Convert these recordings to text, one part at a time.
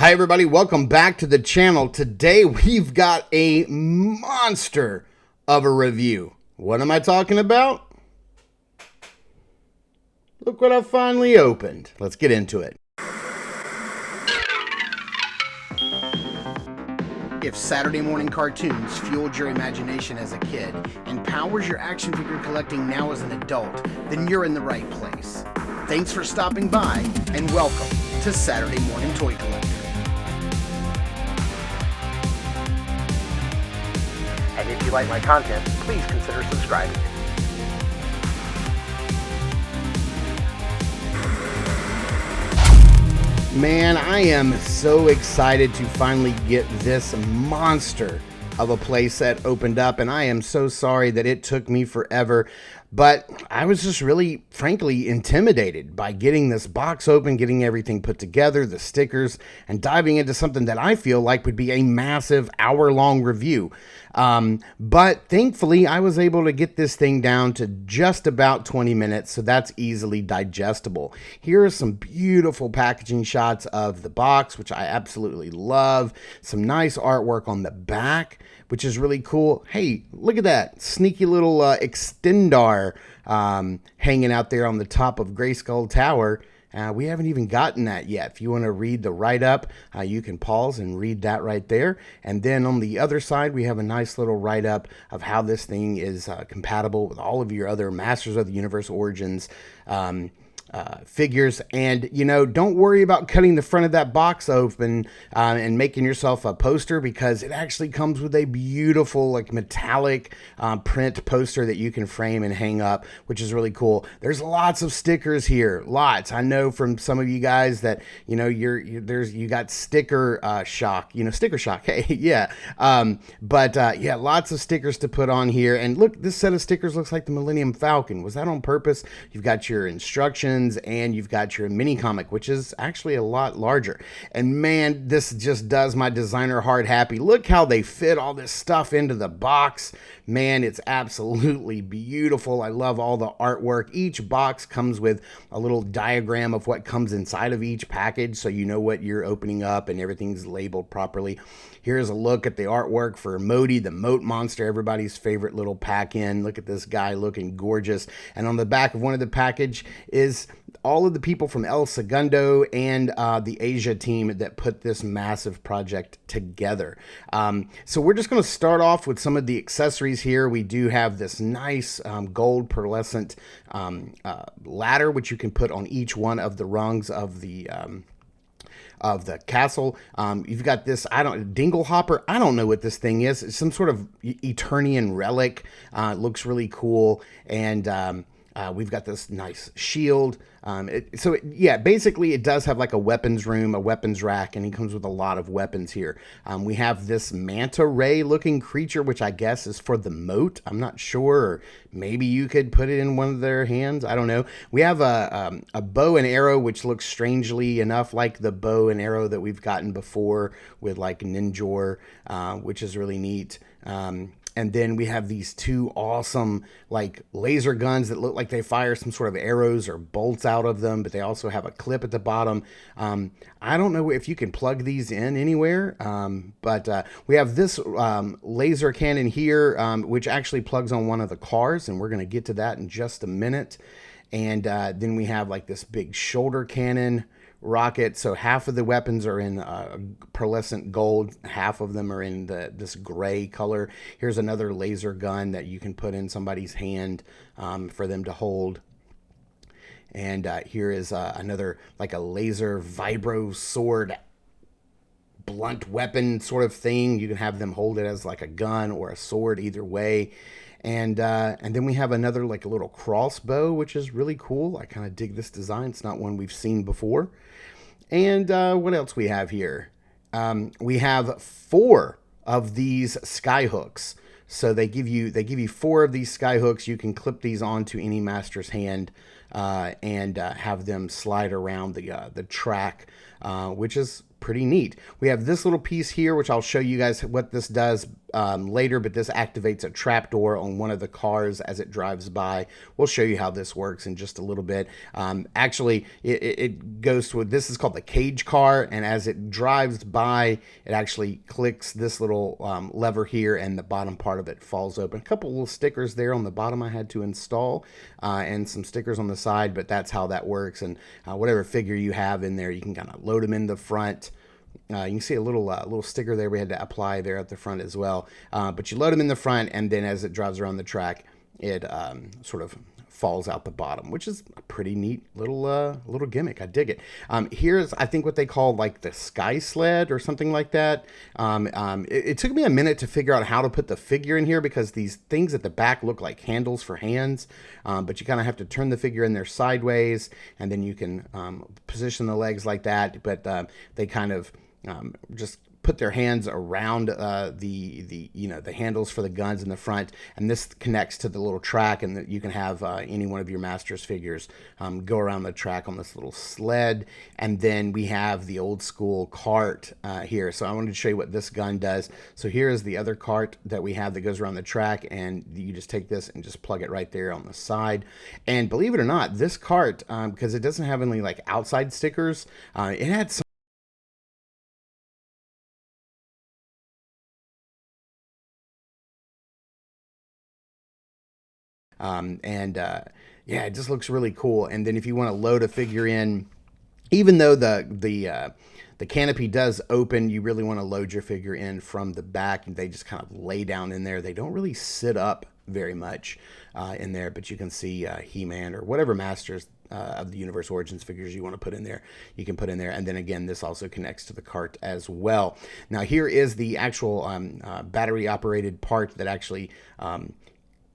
Hi everybody, welcome back to the channel. Today we've got a monster of a review. What am I talking about? Look what I finally opened. Let's get into it. If Saturday morning cartoons fueled your imagination as a kid and powers your action figure collecting now as an adult, then you're in the right place. Thanks for stopping by and welcome to Saturday Morning Toy Collector. And if you like my content, please consider subscribing. Man, I am so excited to finally get this monster of a playset opened up, and I am so sorry that it took me forever, but I was just really, frankly, intimidated by getting this box open, getting everything put together, the stickers, and diving into something that I feel like would be a massive hour-long review. But thankfully, I was able to get this thing down to just about 20 minutes, so that's easily digestible. Here are some beautiful packaging shots of the box, which I absolutely love. Some nice artwork on the back, which is really cool. Hey, look at that sneaky little extendar hanging out there on the top of Grayskull Tower. We haven't even gotten that yet. If you want to read the write-up, you can pause and read that right there. And then on the other side, we have a nice little write-up of how this thing is compatible with all of your other Masters of the Universe Origins figures. And, you know, don't worry about cutting the front of that box open and making yourself a poster, because it actually comes with a beautiful, like, metallic print poster that you can frame and hang up, which is really cool. There's lots of stickers here, lots. I know from some of you guys that, you know, you got sticker shock, you know, sticker shock. Hey, yeah. Yeah, lots of stickers to put on here. And look, this set of stickers looks like the Millennium Falcon. Was that on purpose? You've got your instructions, and you've got your mini comic, which is actually a lot larger. And man, this just does my designer heart happy. Look how they fit all this stuff into the box. Man, it's absolutely beautiful. I love all the artwork. Each box comes with a little diagram of what comes inside of each package, so you know what you're opening up and everything's labeled properly. Here's a look at the artwork for Modi, the Moat Monster, everybody's favorite little pack-in. Look at this guy looking gorgeous. And on the back of one of the package is all of the people from El Segundo and the Asia team that put this massive project together. So we're just going to start off with some of the accessories here. We do have this nice gold pearlescent ladder, which you can put on each one of the rungs of the castle. You've got this, dingle hopper. I don't know what this thing is. It's some sort of Eternian relic. It looks really cool. And we've got this nice shield. Basically it does have like a weapons room, a weapons rack, and it comes with a lot of weapons here. We have this manta ray looking creature, which I guess is for the moat. I'm not sure, or maybe you could put it in one of their hands. I don't know. We have a bow and arrow, which looks strangely enough like the bow and arrow that we've gotten before with like Ninjor, which is really neat. And then we have these two awesome like laser guns that look like they fire some sort of arrows or bolts out of them, but they also have a clip at the bottom. I don't know if you can plug these in anywhere, but we have this laser cannon here, which actually plugs on one of the cars, and we're going to get to that in just a minute. And then we have like this big shoulder cannon rocket. So half of the weapons are in pearlescent gold, half of them are in this gray color. Here's another laser gun that you can put in somebody's hand for them to hold. And here is another like a laser vibro sword blunt weapon sort of thing. You can have them hold it as like a gun or a sword, either way. And then we have another like a little crossbow, which is really cool. I kind of dig this design. It's not one we've seen before. And what else we have here? We have 4 of these sky hooks. So they give you 4 of these sky hooks. You can clip these onto any master's hand and have them slide around the track, which is pretty neat. We have this little piece here, which I'll show you guys what this does later, but this activates a trapdoor on one of the cars as it drives by. We'll show you how this works in just a little bit. Actually, it goes to, this is called the cage car, and as it drives by, it actually clicks this little lever here, and the bottom part of it falls open. A couple little stickers there on the bottom I had to install, and some stickers on the side, but that's how that works. And whatever figure you have in there, you can kind of load them in the front. You can see a little sticker there we had to apply there at the front as well. But you load them in the front, and then as it drives around the track, it sort of falls out the bottom, which is a pretty neat little gimmick. I dig it. Here's, I think, what they call like the sky sled or something like that. It took me a minute to figure out how to put the figure in here, because these things at the back look like handles for hands, but you kind of have to turn the figure in there sideways, and then you can position the legs like that. But they kind of just put their hands around the handles for the guns in the front, and this connects to the little track, and you can have any one of your Masters figures go around the track on this little sled. And then we have the old school cart here. So I wanted to show you what this gun does. So here is the other cart that we have that goes around the track, and you just take this and just plug it right there on the side. And believe it or not, this cart, because it doesn't have any like outside stickers, it had some yeah, it just looks really cool. And then if you want to load a figure in, even though the canopy does open, you really want to load your figure in from the back, and they just kind of lay down in there. They don't really sit up very much in there, but you can see He-Man or whatever Masters of the Universe Origins figures you want to put in there, you can put in there. And then again, this also connects to the cart as well. Now here is the actual battery operated part that actually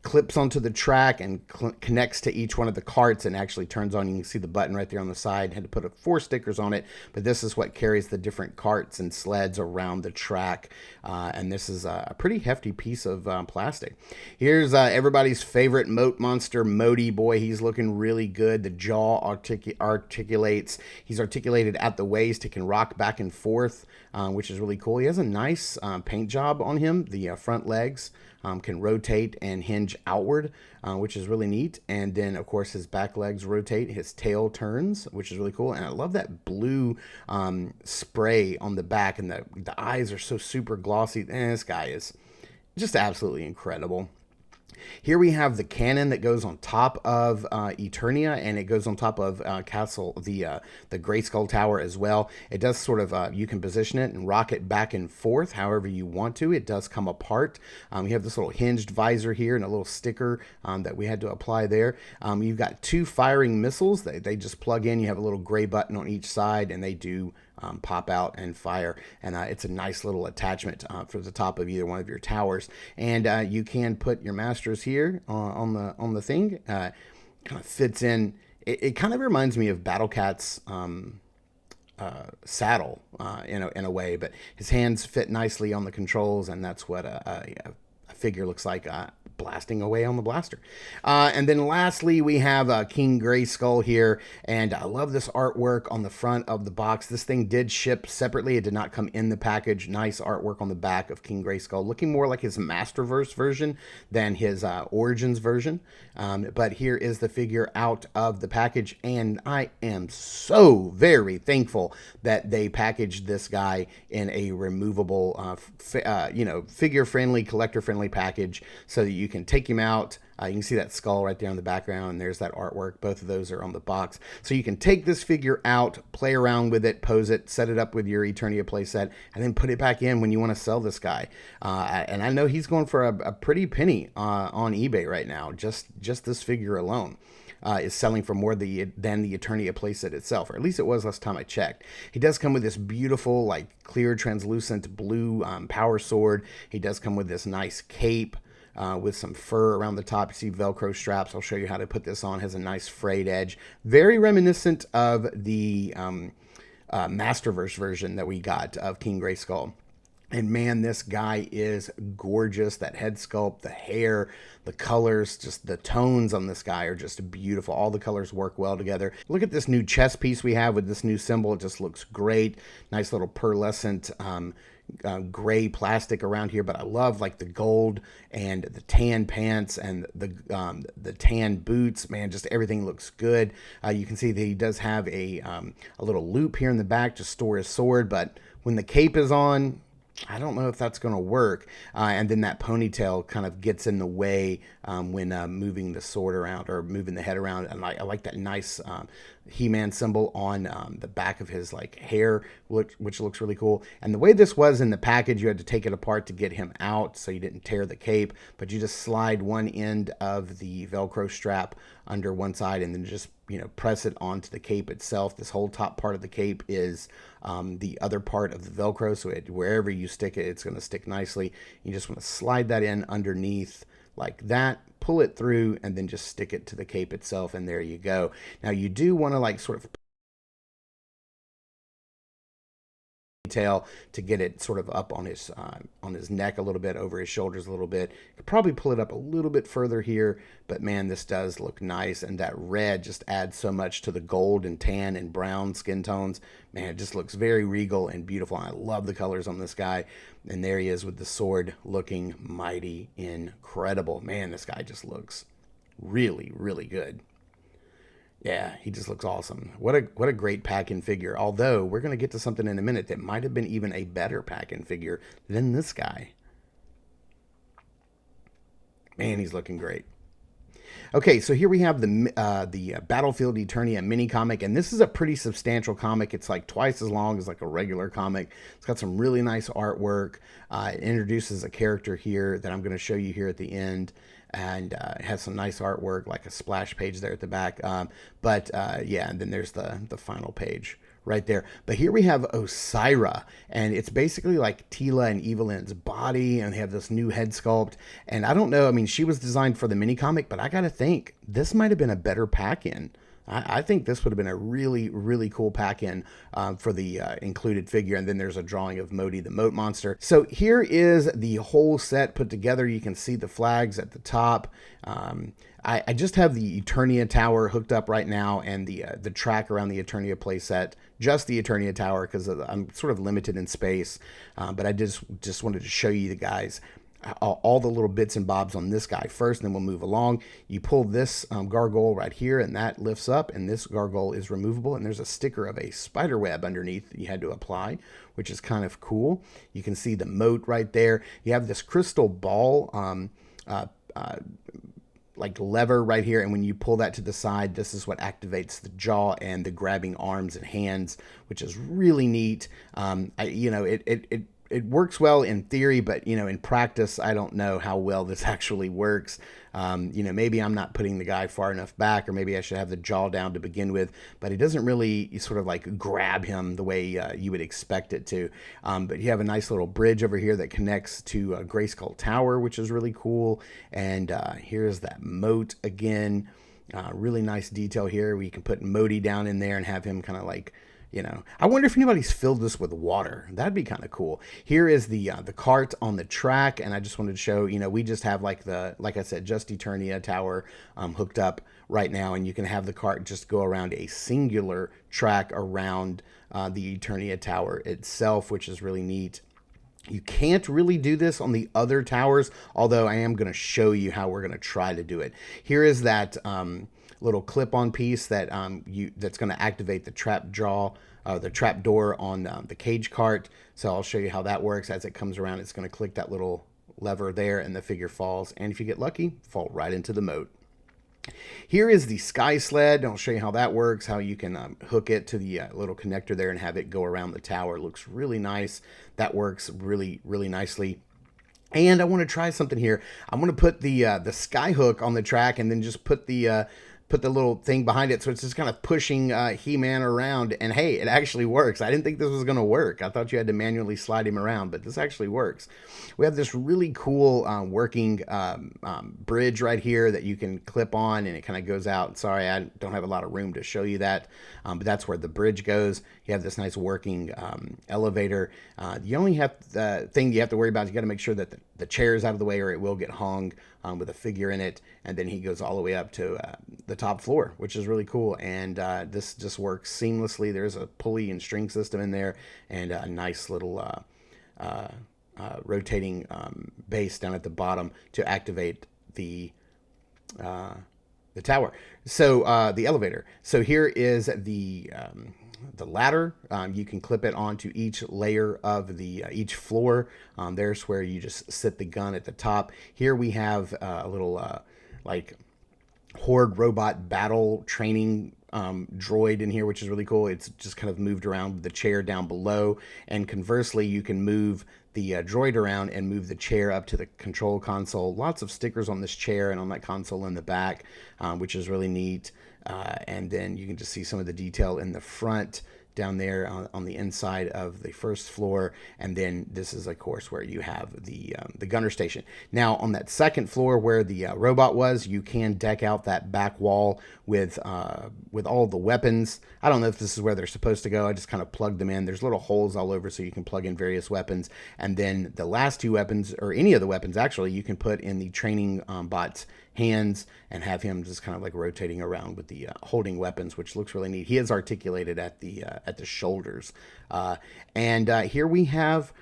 clips onto the track and connects to each one of the carts and actually turns on. You can see the button right there on the side. Had to put 4 stickers on it, but this is what carries the different carts and sleds around the track. And this is a pretty hefty piece of plastic. Here's everybody's favorite moat monster, Modi. Boy, he's looking really good. The jaw articulates. He's articulated at the waist. He can rock back and forth, which is really cool. He has a nice paint job on him. The front legs can rotate and hinge outward, which is really neat. And then, of course, his back legs rotate. His tail turns, which is really cool. And I love that blue spray on the back, and the eyes are so super glossy. And this guy is just absolutely incredible. Here we have the cannon that goes on top of Eternia, and it goes on top of Castle, the Grayskull Tower as well. It does sort of, you can position it and rock it back and forth however you want to. It does come apart. You have this little hinged visor here and a little sticker that we had to apply there. You've got 2 firing missiles. They just plug in. You have a little gray button on each side, and they do pop out and fire, and it's a nice little attachment for the top of either one of your towers. And you can put your Masters here on the thing. Kind of fits in. It kind of reminds me of Battle Cat's saddle in a way, but his hands fit nicely on the controls, and that's what a figure looks like blasting away on the blaster. And then lastly, we have King Grayskull here, and I love this artwork on the front of the box. This thing did ship separately. It did not come in the package. Nice artwork on the back of King Grayskull, looking more like his Masterverse version than his Origins version. But here is the figure out of the package, and I am so very thankful that they packaged this guy in a removable, figure-friendly, collector-friendly package, so that you can take him out. You can see that skull right there in the background, and there's that artwork. Both of those are on the box. So you can take this figure out, play around with it, pose it, set it up with your Eternia playset, and then put it back in when you want to sell this guy. And I know he's going for a pretty penny on eBay right now. Just this figure alone is selling for more than the Eternia playset itself, or at least it was last time I checked. He does come with this beautiful, like, clear, translucent blue power sword. He does come with this nice cape. With some fur around the top. You see Velcro straps. I'll show you how to put this on. Has a nice frayed edge. Very reminiscent of the Masterverse version that we got of King Grayskull. And man, this guy is gorgeous. That head sculpt, the hair, the colors, just the tones on this guy are just beautiful. All the colors work well together. Look at this new chest piece we have with this new symbol. It just looks great. Nice little pearlescent gray plastic around here, but I love like the gold and the tan pants and the tan boots. Man, just everything looks good. You can see that he does have a little loop here in the back to store his sword, but when the cape is on, I don't know if that's going to work. And then that ponytail kind of gets in the way when moving the sword around or moving the head around. And I like that nice He-Man symbol on the back of his like hair, which looks really cool. And the way this was in the package, you had to take it apart to get him out so you didn't tear the cape, but you just slide one end of the Velcro strap under one side and then just press it onto the cape itself. This whole top part of the cape is the other part of the Velcro, so wherever you stick it, it's going to stick nicely. You just want to slide that in underneath like that, pull it through, and then just stick it to the cape itself, and there you go. Now you do want to like sort of tail to get it sort of up on his neck a little bit, over his shoulders a little bit. You could probably pull it up a little bit further here, but man, this does look nice, and that red just adds so much to the gold and tan and brown skin tones. Man, it just looks very regal and beautiful. I love the colors on this guy, and there he is with the sword looking mighty incredible. Man, this guy just looks really, really good. Yeah, he just looks awesome. What a great pack-in figure. Although we're going to get to something in a minute that might have been even a better pack-in figure than this guy. Man, he's looking great. Okay, so here we have the Battlefield Eternia mini comic, and this is a pretty substantial comic. It's like twice as long as like a regular comic. It's got some really nice artwork. It introduces a character here that I'm going to show you here at the end, and it has some nice artwork, like a splash page there at the back. Yeah, and then there's the final page right there. But here we have Osira, and it's basically like Tila and Evelyn's body, and they have this new head sculpt. And I don't know, I mean, she was designed for the mini comic, but I gotta think this might have been a better pack-in. I think this would have been a really, really cool pack-in for the included figure. And then there's a drawing of Modi the Moat Monster. So here is the whole set put together. You can see the flags at the top. I just have the Eternia Tower hooked up right now, and the track around the Eternia playset, just the Eternia Tower, because I'm sort of limited in space. But I just wanted to show you the guys all the little bits and bobs on this guy first, and then we'll move along. You pull this gargoyle right here, and that lifts up, and this gargoyle is removable, and there's a sticker of a spider web underneath that you had to apply, which is kind of cool. You can see the moat right there. You have this crystal ball like lever right here, and when you pull that to the side, this is what activates the jaw and the grabbing arms and hands, which is really neat. It works well in theory, but in practice, I don't know how well this actually works. Maybe I'm not putting the guy far enough back, or maybe I should have the jaw down to begin with, but it doesn't really sort of like grab him the way you would expect it to. But you have a nice little bridge over here that connects to Grayskull Tower, which is really cool. And here's that moat again. Really nice detail here where you can put Modi down in there and have him kind of like, I wonder if anybody's filled this with water. That'd be kind of cool. Here is the cart on the track, and I just wanted to show, we just have like I said, just Eternia Tower hooked up right now, and you can have the cart just go around a singular track around the Eternia Tower itself, which is really neat. You can't really do this on the other towers, although I am going to show you how we're going to try to do it. Here is that little clip-on piece that that's going to activate the trap door on the cage cart. So I'll show you how that works. As it comes around, it's going to click that little lever there, and the figure falls. And if you get lucky, fall right into the moat. Here is the sky sled. I'll show you how that works, how you can hook it to the little connector there and have it go around the tower. It looks really nice. That works really, really nicely. And I want to try something here. I'm going to put the sky hook on the track, and then just put the little thing behind it, so it's just kind of pushing He-Man around. And hey, it actually works. I didn't think this was going to work. I thought you had to manually slide him around, but this actually works. We have this really cool working bridge right here that you can clip on, and it kind of goes out. Sorry, I don't have a lot of room to show you that, but that's where the bridge goes. You have this nice working elevator. You only have the thing you have to worry about is you got to make sure that the chair is out of the way or it will get hung with a figure in it. And then he goes all the way up to the top floor, which is really cool. And this just works seamlessly. There's a pulley and string system in there and a nice little rotating base down at the bottom to activate the tower. So the elevator. So here is the ladder. You can clip it onto each layer of the each floor. There's where you just sit the gun at the top. Here we have a little like horde robot battle training droid in here, which is really cool. It's just kind of moved around with the chair down below, and conversely you can move the droid around and move the chair up to the control console. Lots of stickers on this chair and on that console in the back, which is really neat. And then you can just see some of the detail in the front down there on the inside of the first floor. And then this is, of course, where you have the gunner station. Now, on that second floor where the robot was, you can deck out that back wall with all the weapons. I don't know if this is where they're supposed to go. I just kind of plugged them in. There's little holes all over so you can plug in various weapons. And then the last two weapons, or any of the weapons actually, you can put in the training bot's hands and have him just kind of like rotating around with the holding weapons, which looks really neat. He is articulated at the shoulders. And here we have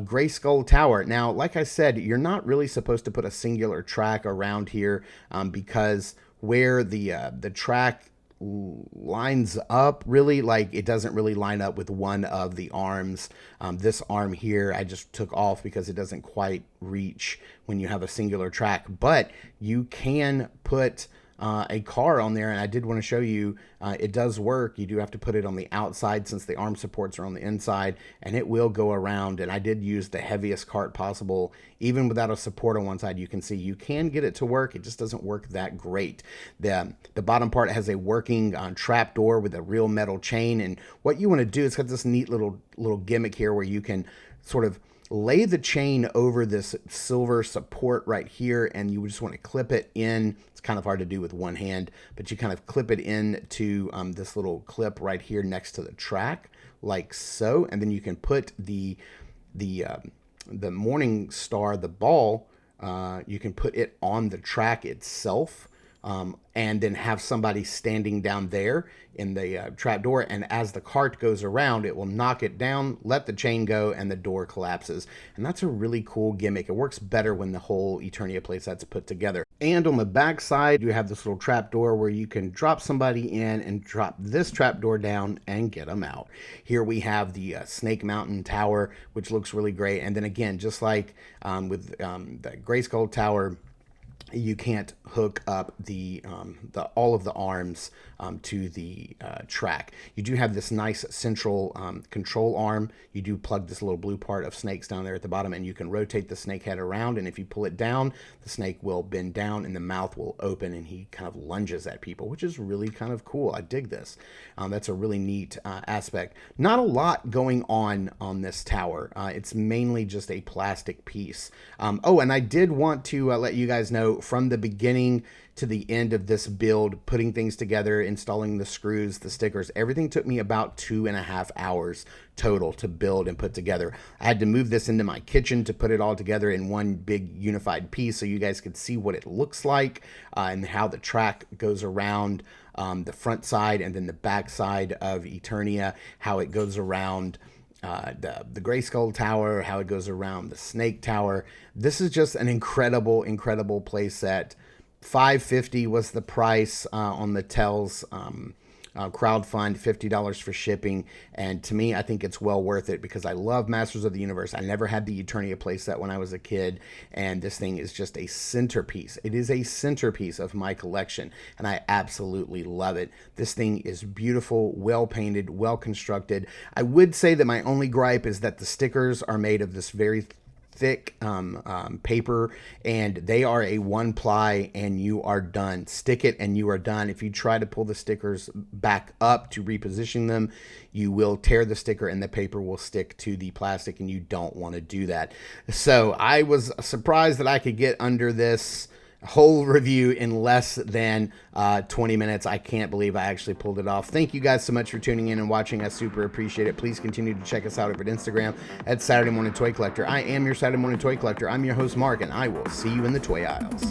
Gray Skull Tower. Now, like I said, you're not really supposed to put a singular track around here because where the track lines up, really, like, it doesn't really line up with one of the arms. This arm here I just took off because it doesn't quite reach when you have a singular track, but you can put a car on there, and I did want to show you it does work. You do have to put it on the outside since the arm supports are on the inside, and it will go around. And I did use the heaviest cart possible. Even without a support on one side, you can see you can get it to work. It just doesn't work that great. The bottom part has a working trap door with a real metal chain, and what you want to do, it's got this neat little gimmick here where you can sort of lay the chain over this silver support right here, and you just want to clip it in. It's kind of hard to do with one hand, but you kind of clip it in to this little clip right here next to the track, like so. And then you can put the Morning Star, the ball, you can put it on the track itself, and then have somebody standing down there in the trap door, and as the cart goes around, it will knock it down, let the chain go, and the door collapses. And that's a really cool gimmick. It works better when the whole Eternia playset's put together. And on the back side, you have this little trap door where you can drop somebody in and drop this trap door down and get them out. Here we have the Snake Mountain Tower, which looks really great. And then again, just like with the Gray Skull Tower, you can't hook up all of the arms to the track. You do have this nice central control arm. You do plug this little blue part of snakes down there at the bottom, and you can rotate the snake head around, and if you pull it down, the snake will bend down and the mouth will open, and he kind of lunges at people, which is really kind of cool. I dig this. That's a really neat aspect. Not a lot going on this tower. It's mainly just a plastic piece. Oh, and I did want to let you guys know, from the beginning to the end of this build, putting things together, installing the screws, the stickers, everything took me about 2.5 hours total to build and put together. I had to move this into my kitchen to put it all together in one big unified piece so you guys could see what it looks like and how the track goes around the front side and then the back side of Eternia, how it goes around the Gray Skull Tower, how it goes around the Snake Tower. This is just an incredible play set. $550 was the price on the Tells crowdfund, $50 for shipping, and to me, I think it's well worth it because I love Masters of the Universe. I never had the Eternia playset when I was a kid, and this thing is just a centerpiece. It is a centerpiece of my collection, and I absolutely love it. This thing is beautiful, well painted, well constructed. I would say that my only gripe is that the stickers are made of this very thick paper, and they are a one ply and you are done. Stick it and you are done. If you try to pull the stickers back up to reposition them, you will tear the sticker and the paper will stick to the plastic, and you don't want to do that. So I was surprised that I could get under this whole review in less than 20 minutes. I can't believe I actually pulled it off. Thank you guys so much for tuning in and watching. I super appreciate it. Please continue to check us out over at Instagram at Saturday Morning Toy Collector. I am your Saturday Morning Toy Collector. I'm your host, Mark, and I will see you in the toy aisles.